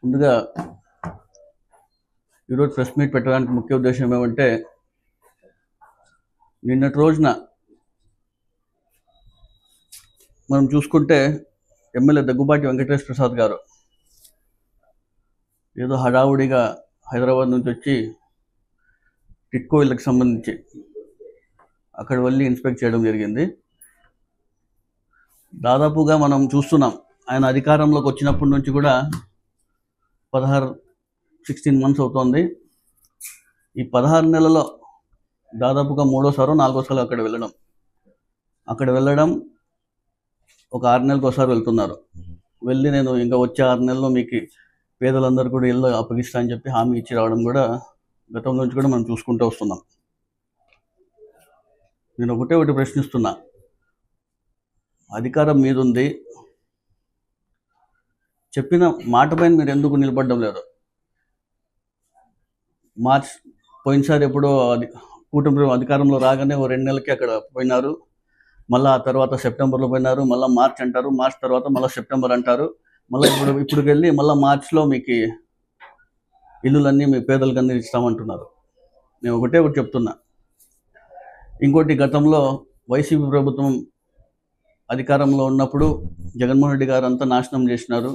ముందుగా ఈరోజు press meet పెట్టడానికి ముఖ్య ఉద్దేశం ఏమంటే, నిన్నటి రోజున మనం చూసుకుంటే ఎమ్మెల్యే దగ్గుబాటి వెంకటేశ్వర ప్రసాద్ గారు ఏదో హడావుడిగా హైదరాబాద్ నుంచి వచ్చి టిట్కో ఇళ్ళకి సంబంధించి అక్కడ వెళ్ళి ఇన్స్పెక్ట్ చేయడం జరిగింది. దాదాపుగా మనం చూస్తున్నాం, ఆయన అధికారంలోకి వచ్చినప్పటి నుంచి కూడా 16 మంత్స్ అవుతోంది. ఈ 16 నెలల్లో దాదాపుగా 3వ సారో 4వ సారో అక్కడ వెళ్ళడం ఒక 6 నెలలకు ఒకసారి వెళ్తున్నారు. వెళ్ళి నేను ఇంకా వచ్చే 6 నెలల్లో మీకు పేదలందరూ కూడా ఇల్లు అప్పగిస్తా అని చెప్పి హామీ ఇచ్చి రావడం కూడా గతం నుంచి కూడా మనం చూసుకుంటూ వస్తున్నాం. నేను ఒకటి ప్రశ్నిస్తున్నా, అధికారం మీదుంది, చెప్పిన మాట పైన మీరు ఎందుకు నిలబడడం లేదు? పోయినసారి ఎప్పుడో కూటమి అధికారంలో రాగానే 2 నెలలకి అక్కడ పోయినారు, మళ్ళీ ఆ తర్వాత సెప్టెంబర్లో పోయినారు, మళ్ళీ మార్చ్ అంటారు, మార్చ్ తర్వాత మళ్ళీ సెప్టెంబర్ అంటారు, మళ్ళీ ఇప్పుడు వెళ్ళి మళ్ళీ మార్చ్లో మీకు ఇల్లులన్నీ మీ పేదలకు అన్నీ ఇస్తామంటున్నారు. నేను ఒకటి చెప్తున్నా. ఇంకోటి, గతంలో వైసీపీ ప్రభుత్వం అధికారంలో ఉన్నప్పుడు జగన్మోహన్ రెడ్డి గారు అంతా నాశనం చేసినారు,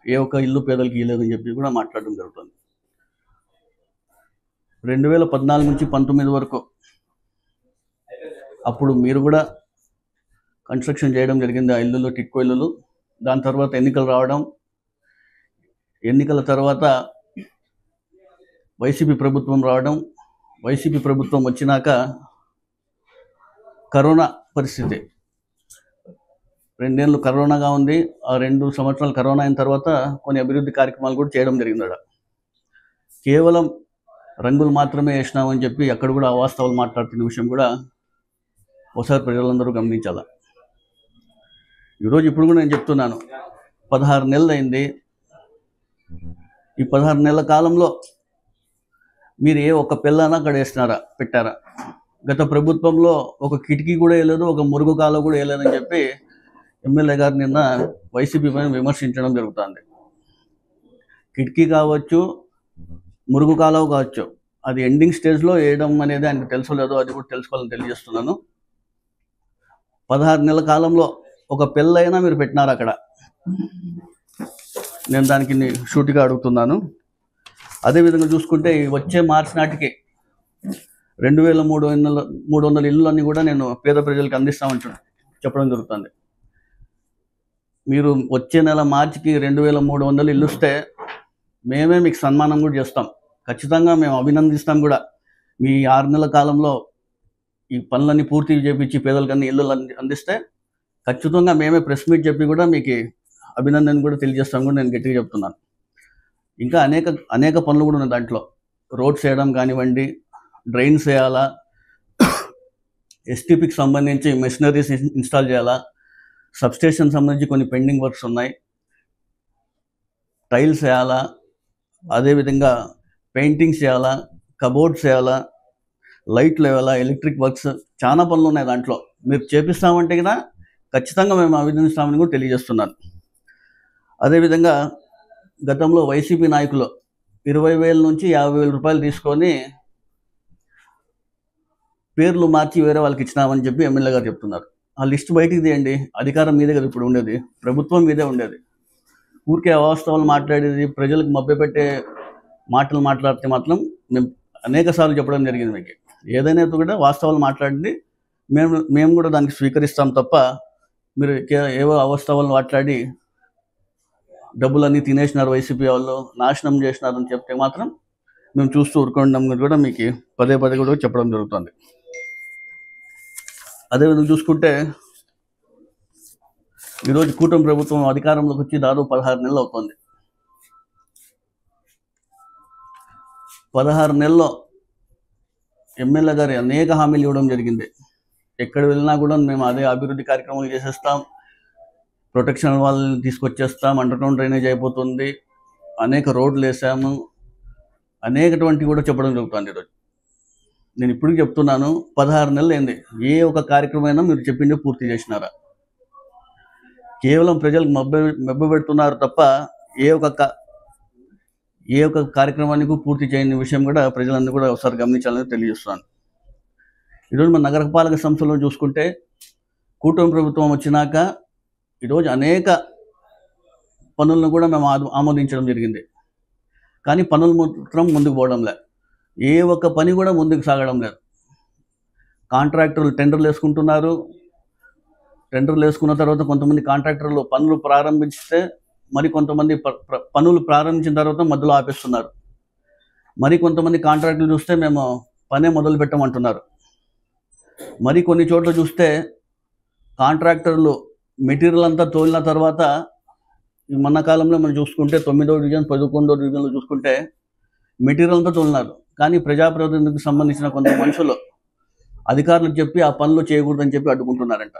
ఏ ఒక్క ఇల్లు పేదలకు ఇవ్వలేదని చెప్పి కూడా మాట్లాడడం జరుగుతుంది. 2014 నుంచి 19 వరకు అప్పుడు మీరు కూడా కన్స్ట్రక్షన్ చేయడం జరిగింది, ఆ ఇల్లులు, టిట్కో ఇల్లులు. దాని తర్వాత ఎన్నికలు రావడం, ఎన్నికల తర్వాత వైసీపీ ప్రభుత్వం రావడం, వైసీపీ ప్రభుత్వం వచ్చినాక కరోనా పరిస్థితి, 2 ఏళ్ళు కరోనాగా ఉంది. ఆ 2 సంవత్సరాలు కరోనా అయిన తర్వాత కొన్ని అభివృద్ధి కార్యక్రమాలు కూడా చేయడం జరిగింది. కేవలం రంగులు మాత్రమే వేసినామని చెప్పి అక్కడ కూడా అవాస్తవాలు మాట్లాడుతున్న విషయం కూడా ఒకసారి ప్రజలందరూ గమనించాల. ఇప్పుడు కూడా నేను చెప్తున్నాను, 16 నెలలు అయింది. ఈ 16 నెలల కాలంలో మీరు ఏ ఒక్క పిల్లనా అక్కడ పెట్టారా? గత ప్రభుత్వంలో ఒక కిటికీ కూడా వేయలేదు, ఒక మురుగు కాలువ కూడా వేయలేదని చెప్పి ఎమ్మెల్యే గారు నిన్న వైసీపీ పైన విమర్శించడం జరుగుతుంది. కిటికీ కావచ్చు, మురుగు కాలువ కావచ్చు, అది ఎండింగ్ స్టేజ్లో వేయడం అనేది ఆయనకు తెలుసలేదో అది కూడా తెలుసుకోవాలని తెలియజేస్తున్నాను. 16 నెలల కాలంలో ఒక పిల్లైనా మీరు పెట్టినారు అక్కడ? నేను దానికి షూటిగా అడుగుతున్నాను. అదేవిధంగా చూసుకుంటే వచ్చే మార్చి నాటికి 2300 ఇల్లులన్నీ కూడా నేను పేద ప్రజలకు అందిస్తామని చెప్పడం జరుగుతుంది. మీరు వచ్చే నెల మార్చికి 2300 ఇల్లు ఇస్తే మేమే మీకు సన్మానం కూడా చేస్తాం, ఖచ్చితంగా మేము అభినందిస్తాం కూడా. మీ 6 నెలల కాలంలో ఈ పనులన్నీ పూర్తి చేపించి పేదలకన్నీ ఇల్లు అందిస్తే ఖచ్చితంగా మేమే ప్రెస్ మీట్ చెప్పి కూడా మీకు అభినందన కూడా తెలియజేస్తాం కూడా నేను గట్టిగా చెప్తున్నాను. ఇంకా అనేక పనులు కూడా ఉన్నాయి దాంట్లో. రోడ్స్ వేయడం కానివ్వండి, డ్రైన్స్ వేయాలా, ఎస్టీపీకి సంబంధించి మెషినరీస్ ఇన్స్టాల్ చేయాలా, సబ్స్టేషన్ సంబంధించి కొన్ని పెండింగ్ వర్క్స్ ఉన్నాయి, టైల్స్ వేయాలా, అదేవిధంగా పెయింటింగ్స్ చేయాలా, కబోర్డ్స్ వేయాలా, లైట్లు వేయాలా, ఎలక్ట్రిక్ వర్క్స్, చాలా పనులు ఉన్నాయి దాంట్లో. మీరు చేపిస్తామంటే కదా ఖచ్చితంగా మేము అభినందిస్తామని కూడా తెలియజేస్తున్నాను. అదేవిధంగా గతంలో వైసీపీ నాయకులు 20,000 నుంచి 50,000 రూపాయలు తీసుకొని పేర్లు మార్చి వేరే వాళ్ళకి ఇచ్చినామని చెప్పి ఎమ్మెల్యే గారు చెప్తున్నారు. ఆ లిస్ట్ బయటికి తీయండి. అధికారం మీదే కదా ఇప్పుడు ఉండేది, ప్రభుత్వం మీదే ఉండేది. ఊరికే అవాస్తవాలు మాట్లాడేది, ప్రజలకు మభ్యపెట్టే మాటలు మాట్లాడితే మాత్రం మేము అనేక సార్లు చెప్పడం జరిగింది. మీకు ఏదైనా కూడా వాస్తవాలు మాట్లాడింది మేము కూడా దానికి స్వీకరిస్తాం తప్ప, మీరు ఏవో అవాస్తవాలు మాట్లాడి డబ్బులన్నీ తినేసినారు, వైసీపీ వాళ్ళు నాశనం చేసినారని చెప్తే మాత్రం మేము చూస్తూ ఊరుకోవడం కూడా మీకు పదే కూడా చెప్పడం జరుగుతుంది. అదేవిధంగా చూసుకుంటే ఈరోజు కూటమి ప్రభుత్వం అధికారంలోకి వచ్చి దాదాపు 16 నెలలు అవుతుంది. 16 నెలల్లో ఎమ్మెల్యే గారు అనేక హామీలు ఇవ్వడం జరిగింది. ఎక్కడ వెళ్ళినా కూడా మేము అదే అభివృద్ధి కార్యక్రమాలు చేసేస్తాం, ప్రొటెక్షన్ వాళ్ళని తీసుకొచ్చేస్తాం, అండర్గ్రౌండ్ డ్రైనేజ్ అయిపోతుంది, అనేక రోడ్లు వేసాము, అనేకటువంటి కూడా చెప్పడం జరుగుతుంది. ఈరోజు నేను ఇప్పుడు చెప్తున్నాను, 16 నెలలు అయింది, ఏ ఒక కార్యక్రమమైనా మీరు చెప్పిందే పూర్తి చేసినారా? కేవలం ప్రజలకు మభ్య పెడుతున్నారు తప్ప ఏ ఒక ఏ ఒక్క కార్యక్రమానికి పూర్తి చేయని విషయం కూడా ప్రజలందరూ కూడా ఒకసారి గమనించాలని తెలియజేస్తున్నాను. ఈరోజు మన నగరపాలక సంస్థలో చూసుకుంటే కూటమి ప్రభుత్వం వచ్చినాక ఈరోజు అనేక పనులను కూడా మేము ఆమోదించడం జరిగింది. కానీ పనులు మాత్రం ముందుకు పోవడం లేదు. ఏ ఒక్క పని కూడా ముందుకు సాగడం లేదు. కాంట్రాక్టర్లు టెండర్లు వేసుకుంటున్నారు. టెండర్లు వేసుకున్న తర్వాత కొంతమంది కాంట్రాక్టర్లు పనులు ప్రారంభిస్తే మరి కొంతమంది పనులు ప్రారంభించిన తర్వాత మధ్యలో ఆపేస్తున్నారు. మరి కొంతమంది కాంట్రాక్టులు చూస్తే మేము పనే మొదలు పెట్టమంటున్నారు. మరి కొన్ని చోట్ల చూస్తే కాంట్రాక్టర్లు మెటీరియల్ అంతా తోలిన తర్వాత ఈ మొన్న కాలంలో మనం చూసుకుంటే 9వ డివిజన్ 11వ డివిజన్లో చూసుకుంటే మెటీరియల్ అంతా తోలినారు. కానీ ప్రజాప్రతినిధికి సంబంధించిన కొంత మనుషులు అధికారులకు చెప్పి ఆ పనులు చేయకూడదని చెప్పి అడ్డుకుంటున్నారంట.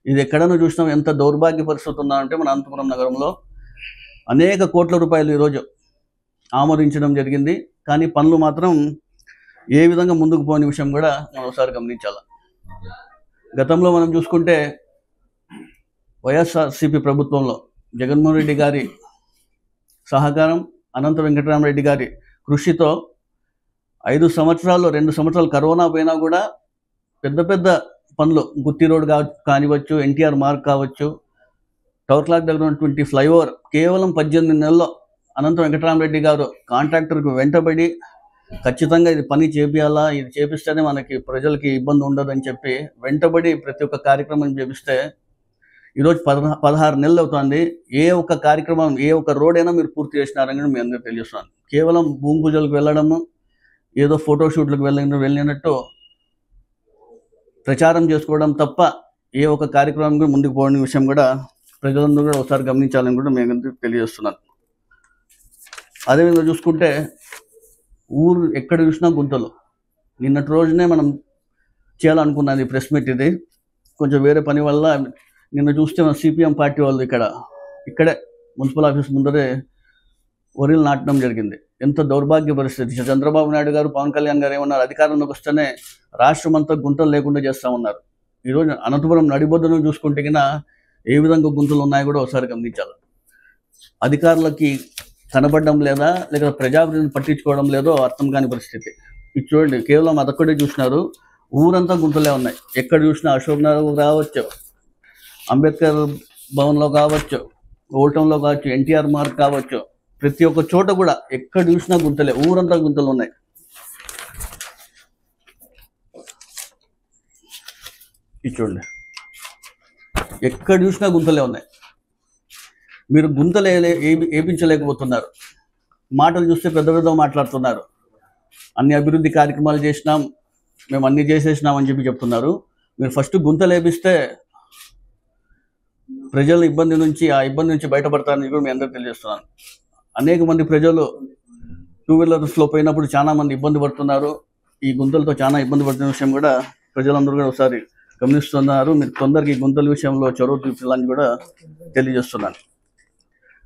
ఇది ఎక్కడైనా చూసినాం. ఎంత దౌర్భాగ్య పరిస్థితి ఉన్నారంటే మన అనంతపురం నగరంలో అనేక కోట్ల రూపాయలు ఈరోజు ఆమోదించడం జరిగింది. కానీ పనులు మాత్రం ఏ విధంగా ముందుకు పోని విషయం కూడా మనం ఒకసారి గమనించాలి. గతంలో మనం చూసుకుంటే వైఎస్ఆర్సీపీ ప్రభుత్వంలో జగన్మోహన్ రెడ్డి గారి సహకారం, అనంత వెంకటరామరెడ్డి గారి కృషితో 5 సంవత్సరాల్లో 2 సంవత్సరాలు కరోనా పోయినా కూడా పెద్ద పెద్ద పనులు గుత్తి రోడ్ కానివచ్చు, ఎన్టీఆర్ మార్గ్ కావచ్చు, టవర్ క్లాక్ దగ్గర ఉన్నటువంటి ఫ్లైఓవర్ కేవలం 18 నెలల్లో అనంత వెంకటరామరెడ్డి గారు కాంట్రాక్టర్కు వెంటబడి ఖచ్చితంగా ఇది పని చేపియాలా, ఇది చేపిస్తేనే మనకి ప్రజలకి ఇబ్బంది ఉండదని చెప్పి వెంటబడి ప్రతి ఒక్క కార్యక్రమం చేపిస్తే ఈరోజు 16 నెలలు అవుతుంది. ఏ ఒక్క కార్యక్రమం, ఏ ఒక్క రోడ్ అయినా మీరు పూర్తి చేసినారని కూడా మీ అందరికీ తెలియజేస్తున్నాను. కేవలం భూమి పూజలకు వెళ్ళడము, ఏదో ఫోటోషూట్లకు వెళ్ళినట్టు ప్రచారం చేసుకోవడం తప్ప ఏ ఒక్క కార్యక్రమం కూడా ముందుకు పోవడం విషయం కూడా ప్రజలందరూ కూడా ఒకసారి గమనించాలని కూడా మేము తెలియజేస్తున్నాను. అదేవిధంగా చూసుకుంటే ఊరు ఎక్కడ చూసినా గుంతలు. నిన్నటి రోజునే మనం చేయాలనుకున్నది ప్రెస్ మీట్. ఇది కొంచెం వేరే పని వల్ల నిన్న చూస్తే మన సిపిఎం పార్టీ వాళ్ళు ఇక్కడే మున్సిపల్ ఆఫీస్ ముందరే వరిలు నాటడం జరిగింది. ఎంత దౌర్భాగ్య పరిస్థితి. చంద్రబాబు నాయుడు గారు, పవన్ కళ్యాణ్ గారు ఏమన్నారు, అధికారంలోకి వస్తేనే రాష్ట్రం అంతా గుంతలు లేకుండా చేస్తామన్నారు. ఈరోజు అనంతపురం నడిబొడ్డును చూసుకుంటే కినా ఏ విధంగా గుంతలు ఉన్నాయో కూడా ఒకసారి గమనించాలి. అధికారులకి కనబడడం లేదా, లేక ప్రజాప్రతినిధులు పట్టించుకోవడం లేదో అర్థం కాని పరిస్థితి. ఇది చూడండి, కేవలం అదొక్కడే చూసినారు. ఊరంతా గుంతలే ఉన్నాయి. ఎక్కడ చూసినా అశోక్ నగర్ కావచ్చు, అంబేద్కర్ భవన్లో కావచ్చు, ఓల్టంలో కావచ్చు, ఎన్టీఆర్ మార్గ్ కావచ్చు, ప్రతి ఒక్క చోట కూడా ఎక్కడ చూసినా గుంతలే. ఊరంతా గుంతలు ఉన్నాయి. ఇది చూడండి, ఎక్కడ చూసినా గుంతలే ఉన్నాయి. మీరు గుంతలు వేయించలేకపోతున్నారు. మాటలు చూస్తే పెద్ద పెద్ద మాట్లాడుతున్నారు. అన్ని అభివృద్ధి కార్యక్రమాలు చేసినాం, మేము అన్ని చేసేసినాం అని చెప్పి చెప్తున్నారు. మీరు ఫస్ట్ గుంతలు వేపిస్తే ప్రజల ఇబ్బంది నుంచి బయటపడతారని కూడా మీ అందరికీ తెలియజేస్తున్నాను. అనేక మంది ప్రజలు 2 వీలర్స్లో పోయినప్పుడు చాలా మంది ఇబ్బంది పడుతున్నారు. ఈ గుంతలతో చాలా ఇబ్బంది పడుతున్న విషయం కూడా ప్రజలందరూ కూడా ఒకసారి గమనిస్తున్నారు. మీరు తొందరగా ఈ గుంతల విషయంలో చొరవ చూపించాలని కూడా తెలియజేస్తున్నాను.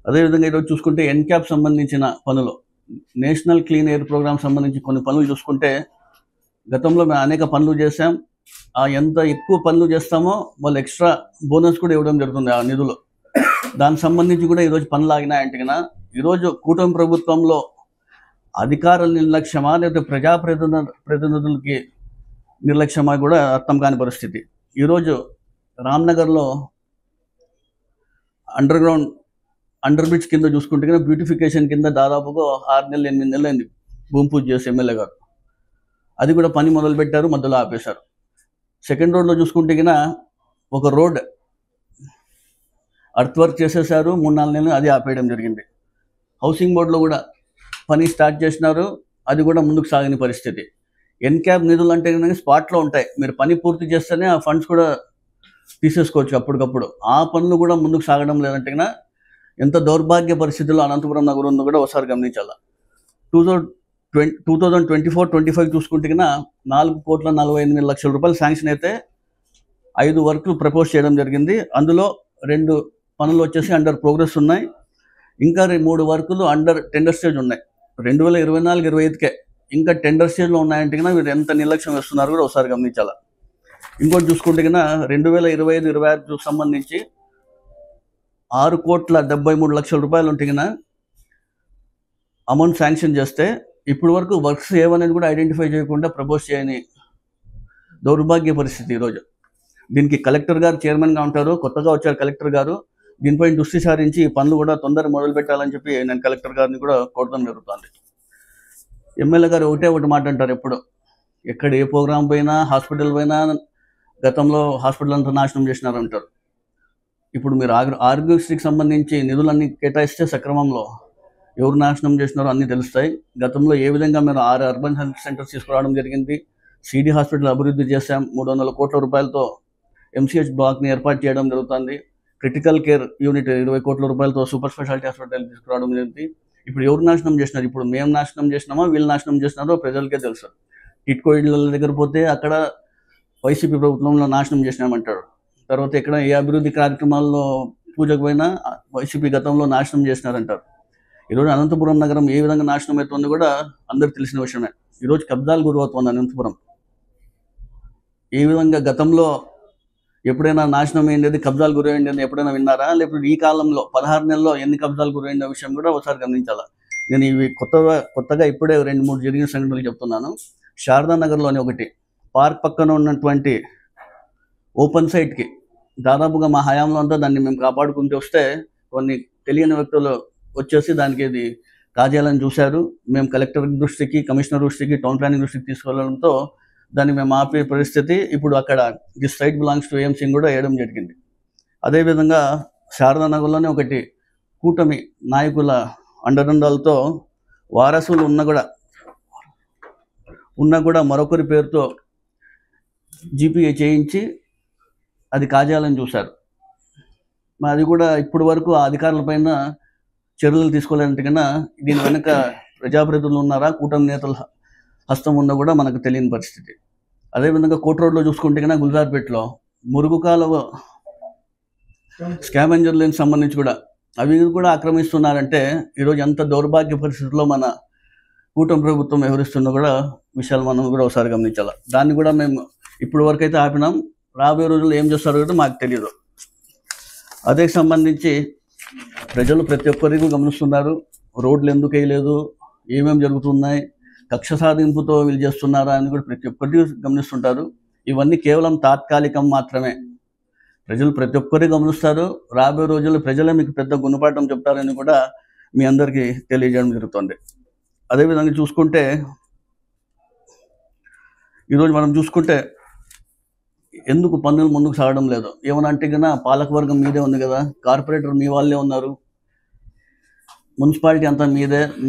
అదేవిధంగా ఈరోజు చూసుకుంటే ఎన్క్యాప్ సంబంధించిన పనులు, నేషనల్ క్లీన్ ఎయిర్ ప్రోగ్రామ్ సంబంధించి కొన్ని పనులు చూసుకుంటే గతంలో మేము అనేక పనులు చేసాం. ఎంత ఎక్కువ పనులు చేస్తామో వాళ్ళు ఎక్స్ట్రా బోనస్ కూడా ఇవ్వడం జరుగుతుంది ఆ నిధులు. దానికి సంబంధించి కూడా ఈరోజు పనులు ఆగినాయంటే కన్నా ఈరోజు కూటమి ప్రభుత్వంలో అధికారుల నిర్లక్ష్యమా లేకపోతే ప్రజాప్రతినిధులకి నిర్లక్ష్యమా కూడా అర్థం కాని పరిస్థితి. ఈరోజు రామ్నగర్లో అండర్ బ్రిడ్జ్ కింద చూసుకుంటే కన్నా బ్యూటిఫికేషన్ కింద దాదాపుగా 6 నెలలు 8 నెలలు అయింది భూమి పూజ చేసి ఎమ్మెల్యే గారు. అది కూడా పని మొదలు పెట్టారు, మధ్యలో ఆపేశారు. సెకండ్ రోడ్లో చూసుకుంటే కన్నా ఒక రోడ్ అర్త్ వర్క్ చేసేసారు, 3-4 నెలలు అది ఆపేయడం జరిగింది. హౌసింగ్ బోర్డులో కూడా పని స్టార్ట్ చేసినారు, అది కూడా ముందుకు సాగని పరిస్థితి. ఎన్క్యాప్ నిధులు అంటే కనుక స్పాట్లో ఉంటాయి. మీరు పని పూర్తి చేస్తేనే ఆ ఫండ్స్ కూడా తీసేసుకోవచ్చు అప్పటికప్పుడు. ఆ పనులు కూడా ముందుకు సాగడం లేదంటే కన్నా ఎంత దౌర్భాగ్య పరిస్థితుల్లో అనంతపురం నగరం ఉందో కూడా ఒకసారి గమనించాలి. 2024-25 చూసుకుంటే కన్నా 4,48,00,000 రూపాయలు శాంక్షన్ అయితే 5 వర్క్లు ప్రపోజ్ చేయడం జరిగింది. అందులో 2 పనులు వచ్చేసి అండర్ ప్రోగ్రెస్ ఉన్నాయి. ఇంకా 3 వర్కులు అండర్ టెండర్ స్టేజ్ ఉన్నాయి. 2024-25కే ఇంకా టెండర్ స్టేజ్లో ఉన్నాయంటే కన్నా మీరు ఎంత నిర్లక్ష్యం వేస్తున్నారు కూడా ఒకసారి గమనించాలి. ఇంకోటి చూసుకుంటే కన్నా 2025-26 సంబంధించి 6,73,00,000 రూపాయలు ఉంటే కన్నా అమౌంట్ శాంక్షన్ చేస్తే ఇప్పటి వరకు వర్క్స్ ఏమనేది కూడా ఐడెంటిఫై చేయకుండా ప్రపోజ్ చేయని దౌర్భాగ్య పరిస్థితి ఈరోజు. దీనికి కలెక్టర్ గారు చైర్మన్గా ఉంటారు, కొత్తగా వచ్చారు కలెక్టర్ గారు. దీనిపై దృష్టి సారించి ఈ పనులు కూడా తొందరగా మొదలు పెట్టాలని చెప్పి నేను కలెక్టర్ గారిని కూడా కోరడం జరుగుతుంది. ఎమ్మెల్యే గారు ఒకటి మాట అంటారు ఎప్పుడు, ఎక్కడ ఏ ప్రోగ్రాం పోయినా, హాస్పిటల్ పోయినా గతంలో హాస్పిటల్ అంతా నాశనం చేసినారంటారు. ఇప్పుడు మీరు ఆరోగ్యశ్రీకి సంబంధించి నిధులన్నీ కేటాయిస్తే సక్రమంలో ఎవరు నాశనం చేసినారో అన్నీ తెలుస్తాయి. గతంలో ఏ విధంగా మీరు 6 అర్బన్ హెల్త్ సెంటర్స్ తీసుకురావడం జరిగింది, సిడి హాస్పిటల్ అభివృద్ధి చేశాం, 300 కోట్ల రూపాయలతో ఎంసీహెచ్ బ్లాక్ని ఏర్పాటు చేయడం జరుగుతుంది, క్రిటికల్ కేర్ యూనిట్ 20 కోట్ల రూపాయలతో సూపర్ స్పెషాలిటీ హాస్పిటల్ తీసుకురావడం జరిగింది. ఇప్పుడు ఎవరు నాశనం చేసినారు? ఇప్పుడు మేము నాశనం చేసినామా, వీళ్ళు నాశనం చేసినారో ప్రజలకే తెలుసు. టిట్కో ఇళ్ళ దగ్గర పోతే అక్కడ వైసీపీ ప్రభుత్వంలో నాశనం చేసినామంటాడు. తర్వాత ఎక్కడ ఏ అభివృద్ధి కార్యక్రమాల్లో పూజకు పోయినా వైసీపీ గతంలో నాశనం చేసినారంటారు. ఈరోజు అనంతపురం నగరం ఏ విధంగా నాశనం అవుతుందో కూడా అందరికి తెలిసిన విషయమే. ఈరోజు కబ్జాలు గురవుతుంది అనంతపురం. ఏ విధంగా గతంలో ఎప్పుడైనా నాశనం అయ్యేది, కబ్జాలు గురైంది ఎప్పుడైనా విన్నారా? లేకపోతే ఈ కాలంలో 16 నెలల్లో ఎన్ని కబ్జాలు గురైన విషయం కూడా ఒకసారి గమనించాలా. నేను ఇవి కొత్తగా ఇప్పుడే 2-3 జరిగిన సంఘటనలు చెప్తున్నాను. శారదా నగర్లోని ఒకటి పార్క్ పక్కన ఉన్నటువంటి ఓపెన్ సైట్కి దాదాపుగా మా హయాంలో అంతా దాన్ని మేము కాపాడుకుంటూ వస్తే కొన్ని తెలియని వ్యక్తులు వచ్చేసి దానికి ఇది కాజేయాలని చూశారు. మేము కలెక్టర్ దృష్టికి, కమిషనర్ దృష్టికి, టౌన్ ప్లానింగ్ దృష్టికి తీసుకెళ్లడంతో దాన్ని మేము ఆపే పరిస్థితి. ఇప్పుడు అక్కడ this site belongs to AMC కూడా వేయడం జరిగింది. అదేవిధంగా శారదా నగర్లోనే ఒకటి కూటమి నాయకుల అండదండాలతో వారసులు ఉన్న కూడా మరొకరి పేరుతో జీపీఏ చేయించి అది కాజేయాలని చూశారు. అది కూడా ఇప్పటి వరకు ఆ అధికారులపైన చర్యలు తీసుకోలేనంటే కన్నా దీని వెనుక ప్రజాప్రతినిధులు ఉన్నారా, కూటమి నేతల హస్తం ఉందో కూడా మనకు తెలియని పరిస్థితి. అదేవిధంగా కోట్ రోడ్లో చూసుకుంటే కన్నా గుల్జార్పేటలో మురుగు కాలువ స్కావెంజర్లకు సంబంధించి కూడా అవి కూడా ఆక్రమిస్తున్నారంటే ఈరోజు ఎంత దౌర్భాగ్య పరిస్థితుల్లో మన కూటమి ప్రభుత్వం వ్యవహరిస్తున్నా కూడా విషయాలు మనం కూడా ఒకసారి గమనించాలి. దాన్ని కూడా మేము ఇప్పటి వరకు అయితే ఆపినాం. రాబోయే రోజుల్లో ఏం చేస్తారో కూడా మాకు తెలియదు. అదే సంబంధించి ప్రజలు ప్రతి ఒక్కరికి గమనిస్తున్నారు. రోడ్లు ఎందుకు వేయలేదు, ఏమేమి జరుగుతున్నాయి, కక్ష సాధింపుతో వీళ్ళు చేస్తున్నారా అని కూడా ప్రతి ఒక్కరికి గమనిస్తుంటారు. ఇవన్నీ కేవలం తాత్కాలికం మాత్రమే. ప్రజలు ప్రతి ఒక్కరికి గమనిస్తారు. రాబోయే రోజుల్లో ప్రజలే మీకు పెద్ద గుణపాఠం చెప్తారని కూడా మీ అందరికీ తెలియజేయడం జరుగుతుంది. అదేవిధంగా చూసుకుంటే ఈరోజు మనం చూసుకుంటే ఎందుకు పనులు ముందుకు సాగడం లేదు? ఏమన్నా అంటే కన్నా పాలకవర్గం మీదే ఉంది కదా, కార్పొరేటర్ మీ వాళ్ళే ఉన్నారు, మున్సిపాలిటీ అంతా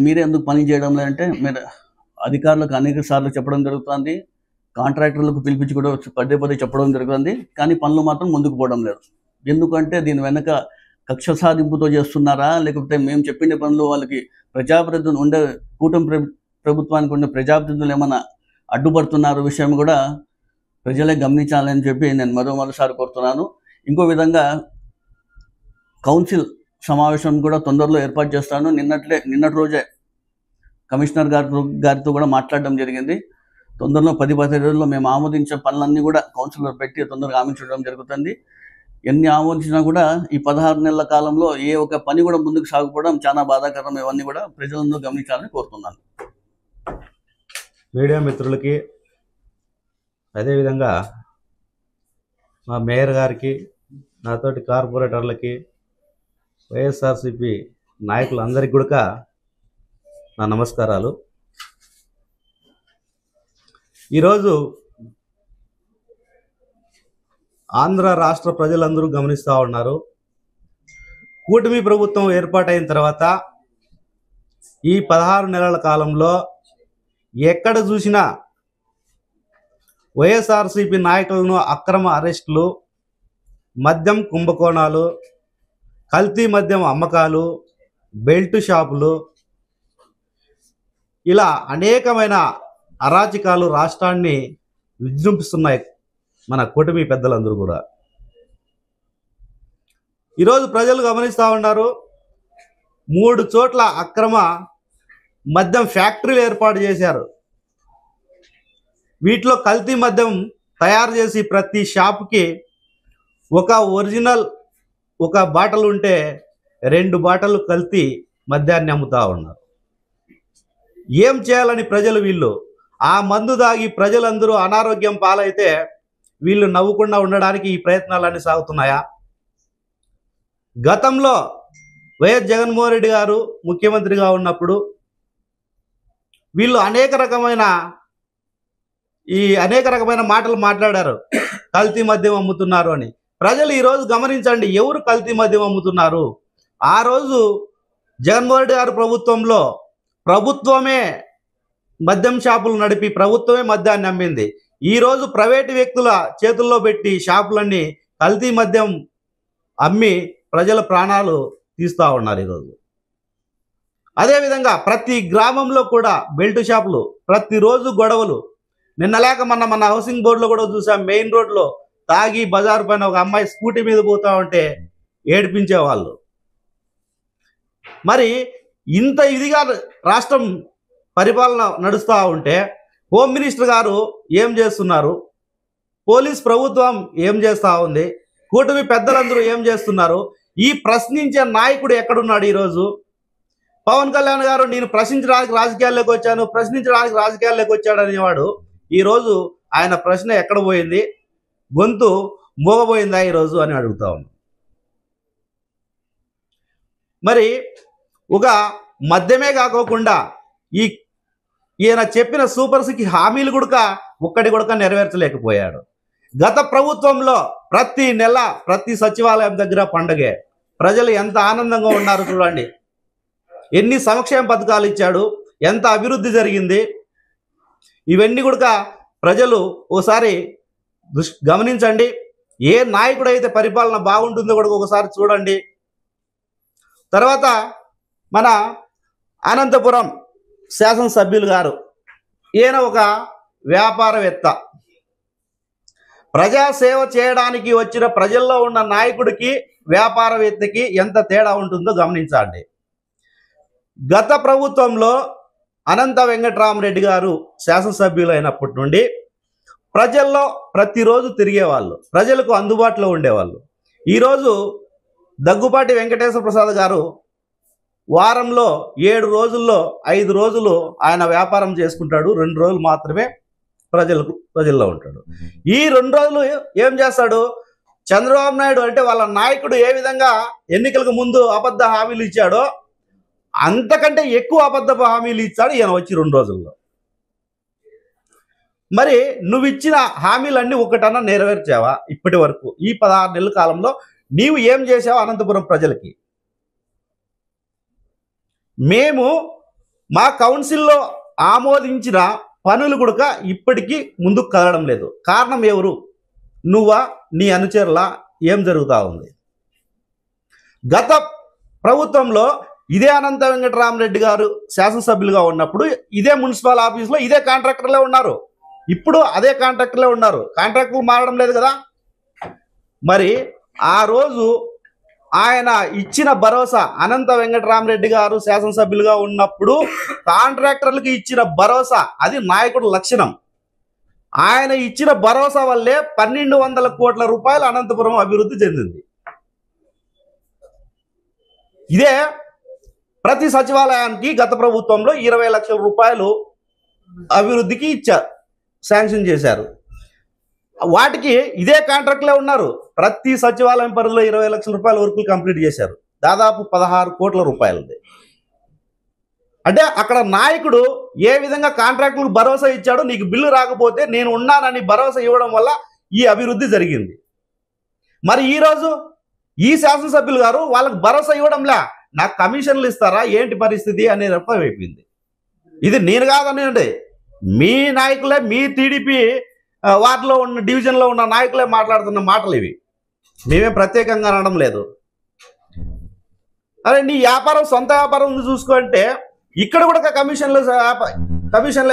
మీరే ఎందుకు పని చేయడం లేదంటే మీరు అధికారులకు అనేక సార్లు చెప్పడం జరుగుతుంది, కాంట్రాక్టర్లకు పిలిపించి కూడా పదే చెప్పడం జరుగుతుంది. కానీ పనులు మాత్రం ముందుకు పోవడం లేదు. ఎందుకంటే దీని వెనక కక్ష సాధింపుతో చేస్తున్నారా, లేకపోతే మేము చెప్పిన పనులు వాళ్ళకి ప్రజాప్రతినిధులు ఉండే కూటమి ప్రభుత్వానికి ఉండే ప్రజాప్రతినిధులు ఏమైనా అడ్డుపడుతున్నారు విషయం కూడా ప్రజలే గమనించాలని చెప్పి నేను మరోసారి కోరుతున్నాను. ఇంకో విధంగా కౌన్సిల్ సమావేశం కూడా తొందరలో ఏర్పాటు చేస్తాను. నిన్నటి రోజే కమిషనర్ గారితో కూడా మాట్లాడడం జరిగింది. తొందరలో 10-15 రోజుల్లో మేము ఆమోదించే పనులన్నీ కూడా కౌన్సిల్లో పెట్టి తొందరగా ఆమోదించడం జరుగుతుంది. ఎన్ని ఆమోదించినా కూడా ఈ 16 నెలల కాలంలో ఏ ఒక్క పని కూడా ముందుకు సాగుకోవడం చాలా బాధాకరం. ఇవన్నీ కూడా ప్రజలందరూ గమనించాలని కోరుతున్నాను. మీడియా మిత్రులకి, అదేవిధంగా మా మేయర్ గారికి, నాతోటి కార్పొరేటర్లకి, వైఎస్ఆర్సీపీ నాయకులందరికీ కూడా నా నమస్కారాలు. ఈరోజు ఆంధ్ర రాష్ట్ర ప్రజలందరూ గమనిస్తూ ఉన్నారు. కూటమి ప్రభుత్వం ఏర్పాటైన తర్వాత ఈ 16 నెలల కాలంలో ఎక్కడ చూసినా వైఎస్ఆర్సీపీ నాయకులను అక్రమ అరెస్టులు, మద్యం కుంభకోణాలు, కల్తీ మద్యం అమ్మకాలు, బెల్ట్ షాపులు, ఇలా అనేకమైన అరాచకాలు రాష్ట్రాన్ని విజృంభిస్తున్నాయి మన కూటమి పెద్దలందరూ కూడా. ఈరోజు ప్రజలు గమనిస్తూ ఉన్నారు. 3 చోట్ల అక్రమ మద్యం ఫ్యాక్టరీలు ఏర్పాటు చేశారు. వీటిలో కల్తీ మద్యం తయారు చేసి ప్రతి షాపుకి ఒక ఒరిజినల్ బాటలు ఉంటే 2 బాటలు కల్తీ మద్యాన్ని అమ్ముతూ ఉన్నారు. ఏం చేయాలని ప్రజలు వీళ్ళు ఆ మందు దాగి ప్రజలందరూ అనారోగ్యం పాలైతే వీళ్ళు నవ్వకుండా ఉండడానికి ఈ ప్రయత్నాలన్నీ సాగుతున్నాయా? గతంలో వైఎస్ జగన్మోహన్ రెడ్డి గారు ముఖ్యమంత్రిగా ఉన్నప్పుడు వీళ్ళు అనేక రకమైన మాటలు మాట్లాడారు, కల్తీ మద్యం అమ్ముతున్నారు అని. ప్రజలు ఈరోజు గమనించండి, ఎవరు కల్తీ మద్యం అమ్ముతున్నారు? ఆ రోజు జగన్మోహన్ రెడ్డి గారు ప్రభుత్వంలో ప్రభుత్వమే మద్యం షాపులు నడిపి ప్రభుత్వమే మద్యాన్ని అమ్మింది. ఈరోజు ప్రైవేటు వ్యక్తుల చేతుల్లో పెట్టి షాపులన్నీ కల్తీ మద్యం అమ్మి ప్రజల ప్రాణాలు తీస్తూ ఉన్నారు ఈరోజు. అదేవిధంగా ప్రతి గ్రామంలో కూడా బెల్ట్ షాపులు, ప్రతిరోజు గొడవలు. నిన్న లేక మన హౌసింగ్ బోర్డులో కూడా చూసాం, మెయిన్ రోడ్లో తాగి బజారు పైన ఒక అమ్మాయి స్కూటీ మీద పోతా ఉంటే ఏడిపించేవాళ్ళు. మరి ఇంత ఇదిగా రాష్ట్రం పరిపాలన నడుస్తూ ఉంటే హోమ్ మినిస్టర్ గారు ఏం చేస్తున్నారు? పోలీస్ ప్రభుత్వం ఏం చేస్తూ ఉంది? కూటమి పెద్దలందరూ ఏం చేస్తున్నారు? ఈ ప్రశ్నించే నాయకుడు ఎక్కడున్నాడు ఈరోజు? పవన్ కళ్యాణ్ గారు నేను ప్రశ్నించడానికి రాజకీయాల్లోకి వచ్చాడు అనేవాడు. ఈరోజు ఆయన ప్రశ్న ఎక్కడ పోయింది? గొంతు మోగబోయిందా ఈరోజు అని అడుగుతా ఉన్నాను. మరి ఒక మద్యమే కాకోకుండా ఈయన చెప్పిన సూపర్ సిక్స్ హామీలు ఒక్కటి కూడా నెరవేర్చలేకపోయాడు. గత ప్రభుత్వంలో ప్రతి నెల ప్రతి సచివాలయం దగ్గర పండగే. ప్రజలు ఎంత ఆనందంగా ఉన్నారు చూడండి. ఎన్ని సంక్షేమ పథకాలు ఇచ్చాడు, ఎంత అభివృద్ధి జరిగింది, ఇవన్నీ కూడా ప్రజలు ఓసారి గమనించండి. ఏ నాయకుడైతే పరిపాలన బాగుంటుందో కూడా ఒకసారి చూడండి. తర్వాత మన అనంతపురం శాసనసభ్యులు గారు, ఈయన ఒక వ్యాపారవేత్త. ప్రజాసేవ చేయడానికి వచ్చిన ప్రజల్లో ఉన్న నాయకుడికి వ్యాపారవేత్తకి ఎంత తేడా ఉంటుందో గమనించండి. గత ప్రభుత్వంలో అనంత వెంకటరామరెడ్డి గారు శాసనసభ్యులు అయినప్పటి నుండి ప్రజల్లో ప్రతిరోజు తిరిగేవాళ్ళు, ప్రజలకు అందుబాటులో ఉండేవాళ్ళు. ఈరోజు దగ్గుపాటి వెంకటేశ్వర ప్రసాద్ గారు వారంలో 7 రోజుల్లో 5 రోజులు ఆయన వ్యాపారం చేసుకుంటాడు, 2 రోజులు మాత్రమే ప్రజల్లో ఉంటాడు. ఈ 2 రోజులు ఏం చేస్తాడు? చంద్రబాబు నాయుడు అంటే వాళ్ళ నాయకుడు ఏ విధంగా ఎన్నికలకు ముందు అబద్ధ హామీలు ఇచ్చాడో అంతకంటే ఎక్కువ అబద్ధపు హామీలు ఇచ్చాడు ఈయన వచ్చి 2 రోజుల్లో. మరి నువ్వు ఇచ్చిన హామీలన్నీ ఒకటన్నా నెరవేర్చావా ఇప్పటి వరకు? ఈ 16 నెలల కాలంలో నీవు ఏం చేసావు అనంతపురం ప్రజలకి? మేము మా కౌన్సిల్లో ఆమోదించిన పనులు కూడా ఇప్పటికీ ముందుకు కదలడం లేదు. కారణం ఎవరు? నువ్వా, నీ అనుచరులా? ఏం జరుగుతూ ఉంది? గత ప్రభుత్వంలో ఇదే అనంత వెంకటరామరెడ్డి గారు శాసనసభ్యులుగా ఉన్నప్పుడు ఇదే మున్సిపల్ ఆఫీస్లో ఇదే కాంట్రాక్టర్లే ఉన్నారు, ఇప్పుడు అదే కాంట్రాక్టర్లే ఉన్నారు. కాంట్రాక్టర్లు మారడం లేదు కదా. మరి ఆ రోజు ఆయన ఇచ్చిన భరోసా, అనంత వెంకటరామరెడ్డి గారు శాసనసభ్యులుగా ఉన్నప్పుడు కాంట్రాక్టర్లకు ఇచ్చిన భరోసా, అది నాయకుడు లక్షణం. ఆయన ఇచ్చిన భరోసా వల్లే 1200 కోట్ల రూపాయలు అనంతపురం అభివృద్ధి చెందింది. ఇదే ప్రతి సచివాలయానికి గత ప్రభుత్వంలో 20 లక్షల రూపాయలు అభివృద్ధికి ఇచ్చారు, శాంక్షన్ చేశారు. వాటికి ఇదే కాంట్రాక్ట్లే ఉన్నారు. ప్రతి సచివాలయం పరిధిలో 20 లక్షల రూపాయల వర్కులు కంప్లీట్ చేశారు, దాదాపు 16 కోట్ల రూపాయలది. అంటే అక్కడ నాయకుడు ఏ విధంగా కాంట్రాక్టులకు భరోసా ఇచ్చాడో, నీకు బిల్లు రాకపోతే నేను ఉన్నానని భరోసా ఇవ్వడం వల్ల ఈ అభివృద్ధి జరిగింది. మరి ఈరోజు ఈ శాసనసభ్యులు గారు వాళ్ళకి భరోసా ఇవ్వడంలా, నాకు కమిషన్లు ఇస్తారా ఏంటి పరిస్థితి అనే రకం అయిపోయింది. ఇది నేను కాదనండి, మీ నాయకులే, మీ టీడీపీ వార్డులో ఉన్న డివిజన్లో ఉన్న నాయకులే మాట్లాడుతున్న మాటలు ఇవి. మేమేం ప్రత్యేకంగా అనడం లేదు. అరే నీ వ్యాపారం, సొంత వ్యాపారం ఉంది చూసుకుంటే ఇక్కడ కూడా కమిషన్లు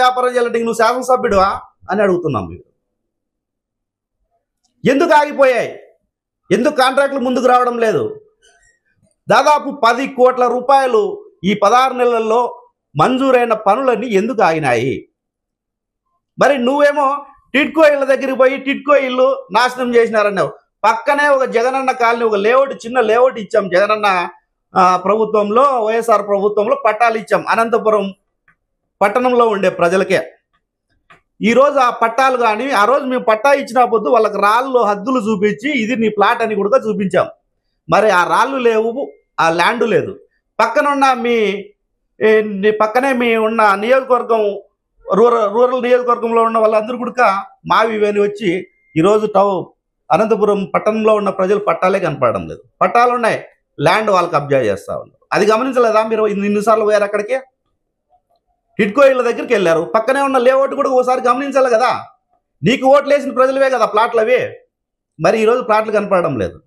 వ్యాపారం చేయాలంటే నువ్వు శాసనసభ్యుడువా అని అడుగుతున్నాం. మీరు ఎందుకు ఆగిపోయాయి? ఎందుకు కాంట్రాక్టులు ముందుకు రావడం లేదు? దాదాపు 10 కోట్ల రూపాయలు ఈ 16 నెలల్లో మంజూరైన పనులన్నీ ఎందుకు ఆగినాయి? మరి నువ్వేమో టిడ్కో ఇళ్ళ దగ్గరికి పోయి టిడ్కో ఇల్లు నాశనం చేసినారన్నావు. పక్కనే ఒక జగనన్న కాలనీ, ఒక లేఅవుట్, చిన్న లేఅవుట్ ఇచ్చాం జగనన్న ప్రభుత్వంలో, వైఎస్ఆర్ ప్రభుత్వంలో పట్టాలు ఇచ్చాం. అనంతపురం పట్టణంలో ఉండే ప్రజలకే. ఈరోజు ఆ పట్టాలు కానీ ఆ రోజు మేము పట్టా ఇచ్చిన పొద్దు వాళ్ళకి రాళ్ళు హద్దులు చూపించి ఇది నీ ప్లాట్ అని కూడా చూపించాం. మరి ఆ రాళ్ళు లేవు, ఆ ల్యాండ్ లేదు. పక్కనున్న పక్కనే మీ ఉన్న నియోజకవర్గం రూరల్ నియోజకవర్గంలో ఉన్న వాళ్ళందరూ కూడా మావి ఇవన్నీ వచ్చి ఈరోజు అనంతపురం పట్టణంలో ఉన్న ప్రజలు పట్టాలే కనపడడం లేదు. పట్టాలు ఉన్నాయి, ల్యాండ్ వాళ్ళు కబ్జా చేస్తా ఉన్నారు. అది గమనించలేదా మీరు? ఇన్నిసార్లు పోయారు అక్కడికి, టిడ్కో ఇళ్ళ దగ్గరికి వెళ్ళారు. పక్కనే ఉన్న లేఅవుట్ కూడా ఒకసారి గమనించాలి కదా. నీకు ఓట్లు వేసిన ప్రజలవే కదా ప్లాట్లు అవి. మరి ఈరోజు ప్లాట్లు కనపడడం లేదు.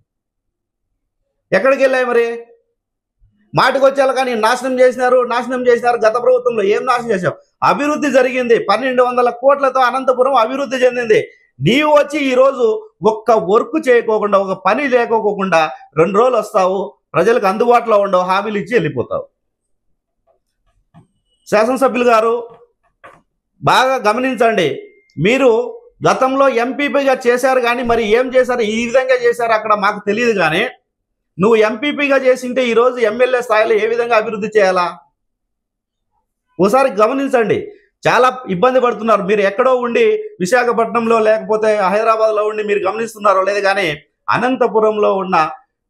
ఎక్కడికి వెళ్ళాయి మరి? మాటికి వచ్చేలా కానీ నాశనం చేసినారు. గత ప్రభుత్వంలో ఏం నాశనం చేశావు? అభివృద్ధి జరిగింది. 1200 కోట్లతో అనంతపురం అభివృద్ధి చెందింది. నీవు వచ్చి ఈరోజు ఒక్క వర్క్ చేయకోకుండా, ఒక పని లేకోకుండా 2 రోజులు వస్తావు, ప్రజలకు అందుబాటులో ఉండవు, హామీలు ఇచ్చి వెళ్ళిపోతావు. శాసనసభ్యులు గారు బాగా గమనించండి. మీరు గతంలో ఎంపీపీగా చేశారు కానీ మరి ఏం చేశారు, ఈ విధంగా చేశారు అక్కడ మాకు తెలియదు. కానీ నువ్వు ఎంపీపీగా చేసింటే ఈరోజు ఎమ్మెల్యే స్థాయిలో ఏ విధంగా అభివృద్ధి చేయాలా ఒకసారి గమనించండి. చాలా ఇబ్బంది పడుతున్నారు. మీరు ఎక్కడో ఉండి విశాఖపట్నంలో లేకపోతే హైదరాబాద్లో ఉండి మీరు గమనిస్తున్నారో లేదు, కానీ అనంతపురంలో ఉన్న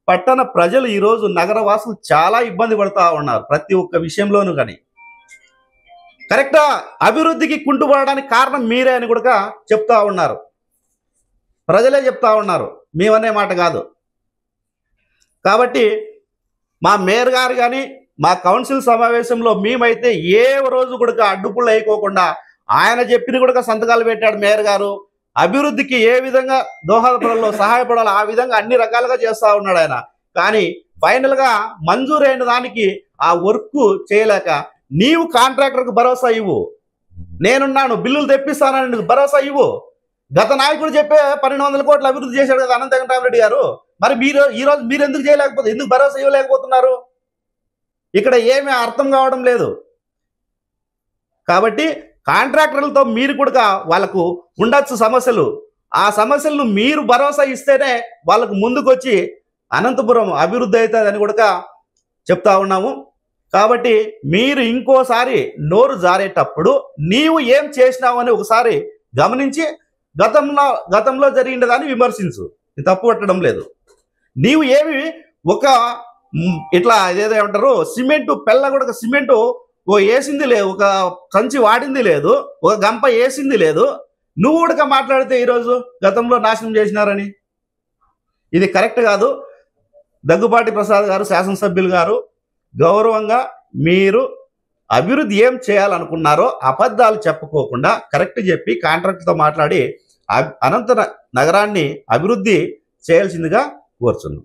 పట్టణ ప్రజలు ఈరోజు నగరవాసులు చాలా ఇబ్బంది పడుతూ ఉన్నారు ప్రతి ఒక్క విషయంలోనూ. కానీ కరెక్టా అభివృద్ధికి కుంటుపడడానికి కారణం మీరే అని కూడా చెప్తా ఉన్నారు. ప్రజలే చెప్తా ఉన్నారు, మేమనే మాట కాదు. కాబట్టి మా మేయర్ గారు కానీ మా కౌన్సిల్ సమావేశంలో మేమైతే ఏ రోజు కూడా అడ్డుపుళ్ళు అయిపోకుండా ఆయన చెప్పిన కూడా సంతకాలు పెట్టాడు మేయర్ గారు. అభివృద్ధికి ఏ విధంగా దోహదపడాలో సహాయపడాలో ఆ విధంగా అన్ని రకాలుగా చేస్తూ ఉన్నాడు ఆయన. కానీ ఫైనల్గా మంజూరైన దానికి ఆ వర్క్ చేయలేక నీవు కాంట్రాక్టర్కు భరోసా ఇవ్వు, నేనున్నాను బిల్లులు తెప్పిస్తానని నీకు భరోసా ఇవ్వు. గత నాయకుడు చెప్పే 1200 కోట్లు అభివృద్ధి చేశాడు కదా అనంత వెంకటరామరెడ్డి గారు. మరి ఈరోజు మీరు ఎందుకు చేయలేకపోతే, ఎందుకు భరోసా ఇవ్వలేకపోతున్నారు? ఇక్కడ ఏమీ అర్థం కావడం లేదు. కాబట్టి కాంట్రాక్టర్లతో మీరు కూడా వాళ్ళకు ఉండొచ్చు సమస్యలు. ఆ సమస్యలను మీరు భరోసా ఇస్తేనే వాళ్ళకు ముందుకొచ్చి అనంతపురం అభివృద్ధి అవుతుందని కూడా చెప్తా ఉన్నాము. కాబట్టి మీరు ఇంకోసారి నోరు జారేటప్పుడు నీవు ఏం చేసినావు అని ఒకసారి గమనించి గతంలో జరిగిన దాన్ని విమర్శించు. తప్పు పట్టడం లేదు. నీవు ఏమి ఒక ఇట్లా ఏదో ఏమంటారు సిమెంటు పెళ్ళ కూడా సిమెంటు వేసింది లేదు, ఒక సంచి వాడింది లేదు, ఒక గంప వేసింది లేదు. నువ్వు కూడా మాట్లాడితే ఈరోజు గతంలో నాశనం చేసినారని ఇది కరెక్ట్ కాదు. దగ్గుబాటి ప్రసాద్ గారు శాసనసభ్యులు గారు గౌరవంగా మీరు అభివృద్ధి ఏం చేయాలనుకున్నారో అబద్ధాలు చెప్పుకోకుండా కరెక్ట్ చెప్పి కాంట్రాక్ట్తో మాట్లాడి అనంత నగరాన్ని అభివృద్ధి చేయాల్సిందిగా కోరుచున్నాం.